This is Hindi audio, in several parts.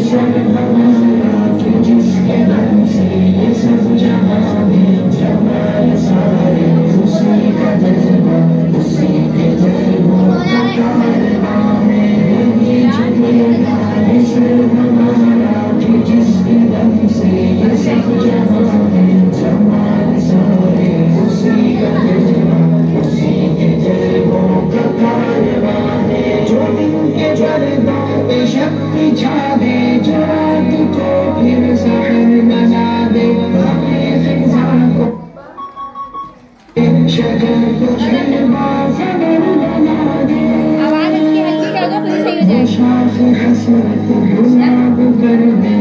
सब हमारा कि जिसके नाम से ये सब जहां में जमाल सारे उसी का जज्बा उसी के जज्बों का कारवां है ये झुकेगा ये सब हमारा कि जिसके नाम से ये सब जहां में जमाल सारे उसी का जज्बा उसी के जज्बों का कारवां है जो दिन के जज्बा पे शक्ति छा दे जो रात को फिर सहर बना दे हमें फिजा को शजर को शहबा सबर बना दे आवाज इसकी हल्की कर दो फिर सही हो जाए हसरत गुलाब कर दे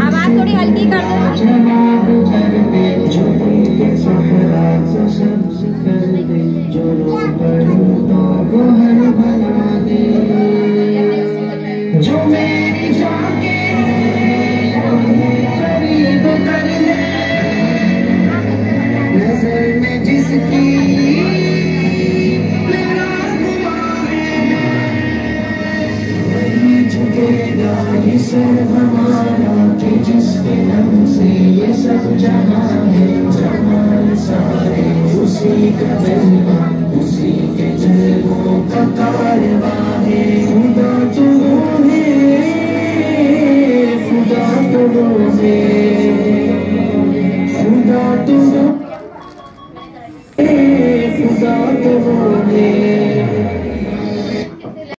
आवाज थोड़ी हल्की कर दो जवाब कर दे जो दिल के सहरा को सब्ज कर दे जो रो पड़ू तो गोहर बना दे जो मेरी जाके करीब कर ले नजर में जिसकी मेरा गुमान वही झुकेगा ये सब हमारा कि जिसके नाम से ये सब जहां है जमाल सारे उसी का जज्बा उसी के जज्बों का कारवां है खुदा तो वो है खुदा तो वो है